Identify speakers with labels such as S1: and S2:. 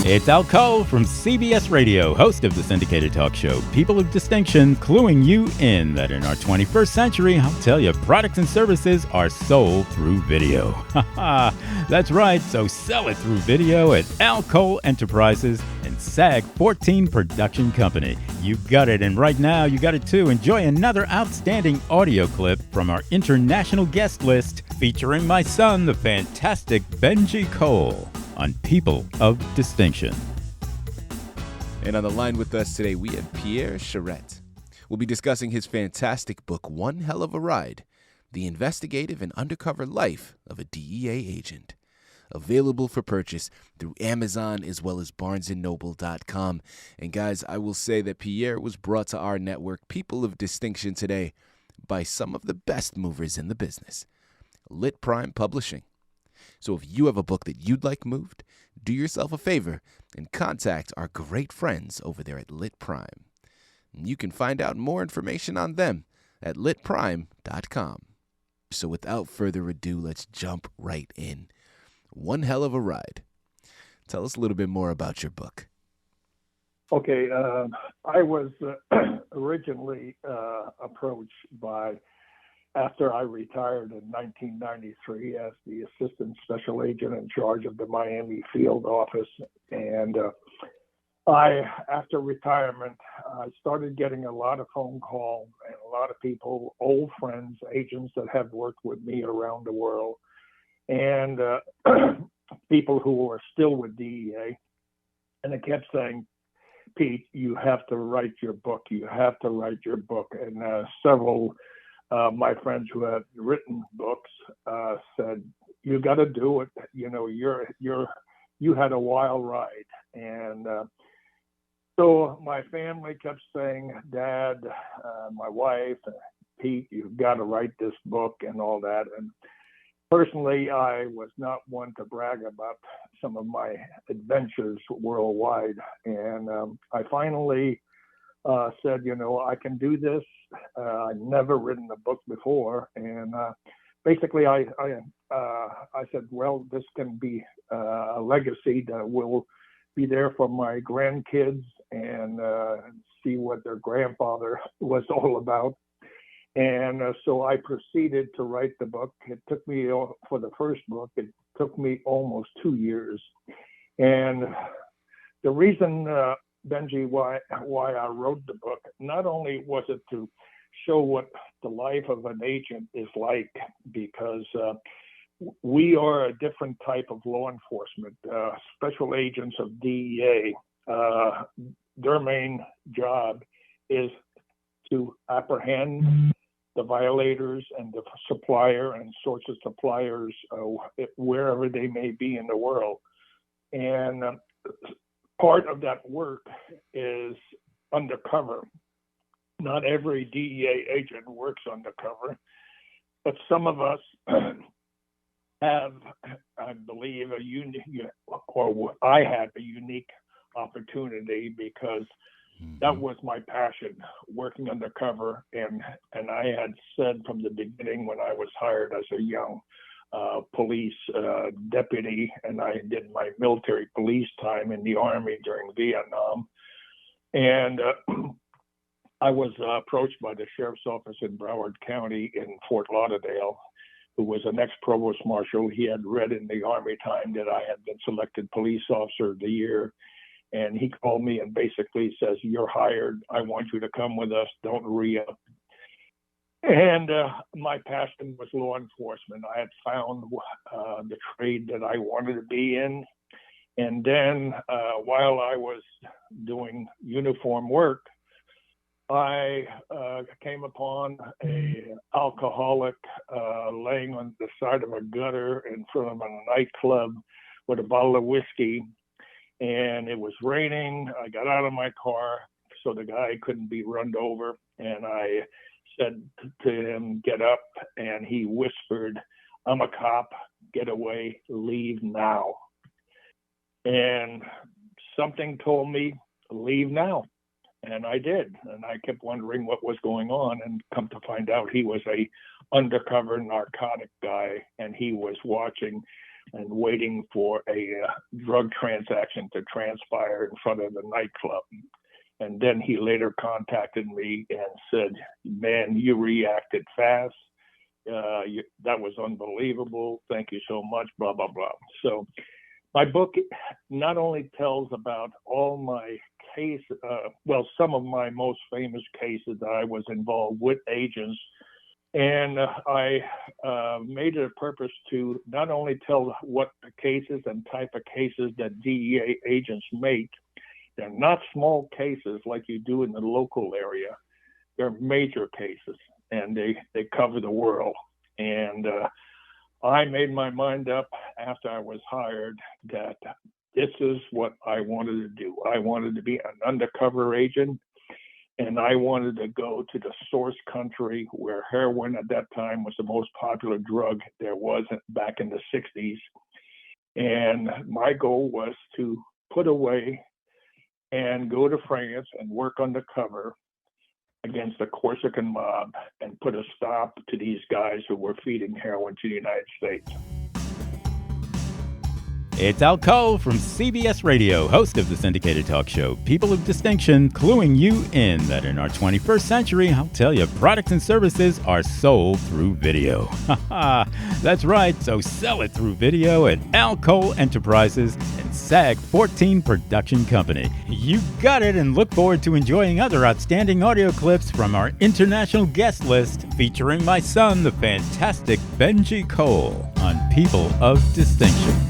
S1: It's Al Cole from CBS Radio, host of the syndicated talk show People of Distinction, cluing you in that in our 21st century, I'll tell you, products and services are sold through video. That's right, so sell it through video at Al Cole Enterprises and SAG 14 Production Company. You got it, and right now you got it too. Enjoy another outstanding audio clip from our international guest list featuring my son, the fantastic Benji Cole, on People of Distinction.
S2: And on the line with us today, we have Pierre Charette. We'll be discussing his fantastic book, One Hell of a Ride, The Investigative and Undercover Life of a DEA Agent. Available for purchase through Amazon as well as BarnesandNoble.com. And guys, I will say that Pierre was brought to our network, People of Distinction, today by some of the best movers in the business, LitPrime Publishing. So if you have a book that you'd like moved, do yourself a favor and contact our great friends over there at LitPrime. You can find out more information on them at litprime.com. So without further ado, let's jump right in. One Hell of a Ride. Tell us a little bit more about your book.
S3: Okay, I was originally approached after I retired in 1993 as the assistant special agent in charge of the Miami field office. And after retirement, I started getting a lot of phone calls and a lot of people, old friends, agents that have worked with me around the world, and people who are still with DEA. And they kept saying, Pete, you have to write your book. You have to write your book. And several my friends who have written books said, you got to do it. You know, you had a wild ride. And so my family kept saying, Dad, my wife, Pete, you've got to write this book and all that. And personally, I was not one to brag about some of my adventures worldwide. And I finally said, you know, I can do this. I've never written a book before. And basically, I said, well, this can be a legacy that will be there for my grandkids and see what their grandfather was all about. And so I proceeded to write the book. It took me, for the first book, it took me almost 2 years. And the reason, Benji, why I wrote the book, not only was it to show what the life of an agent is like, because we are a different type of law enforcement. Special agents of DEA, their main job is to apprehend the violators and the supplier and sorts of suppliers wherever they may be in the world. And part of that work is undercover. Not every DEA agent works undercover, but some of us have, I believe, I had a unique opportunity because that was my passion, working undercover. And I had said from the beginning when I was hired as a young police deputy, and I did my military police time in the Army during Vietnam. And I was approached by the sheriff's office in Broward County in Fort Lauderdale, who was an ex-provost marshal. He had read in the Army time that I had been selected police officer of the year. And he called me and basically says, you're hired. I want you to come with us. Don't re-up. And my passion was law enforcement. I had found the trade that I wanted to be in. And then while I was doing uniform work, I came upon an alcoholic laying on the side of a gutter in front of a nightclub with a bottle of whiskey. And it was raining. I got out of my car so the guy couldn't be run over. And I said to him, get up. And he whispered, I'm a cop. Get away. Leave now. And something told me, leave now. And I did. And I kept wondering what was going on, and come to find out he was a undercover narcotic guy, and he was watching and waiting for a drug transaction to transpire in front of the nightclub. And then he later contacted me and said, man, you reacted fast. That was unbelievable. Thank you so much, blah, blah, blah. So my book not only tells about all my cases, some of my most famous cases that I was involved with agents. And I made it a purpose to not only tell what the cases and type of cases that DEA agents make. They're not small cases like you do in the local area. They're major cases, and they cover the world. And I made my mind up after I was hired that this is what I wanted to do. I wanted to be an undercover agent, and I wanted to go to the source country where heroin at that time was the most popular drug there was back in the 60s. And my goal was to put away and go to France and work undercover against the Corsican mob and put a stop to these guys who were feeding heroin to the United States.
S1: It's Al Cole from CBS Radio, host of the syndicated talk show People of Distinction, cluing you in that in our 21st century, I'll tell you, products and services are sold through video. That's right, so sell it through video at Al Cole Enterprises and SAG 14 Production Company. You got it, and look forward to enjoying other outstanding audio clips from our international guest list featuring my son, the fantastic Benji Cole, on People of Distinction.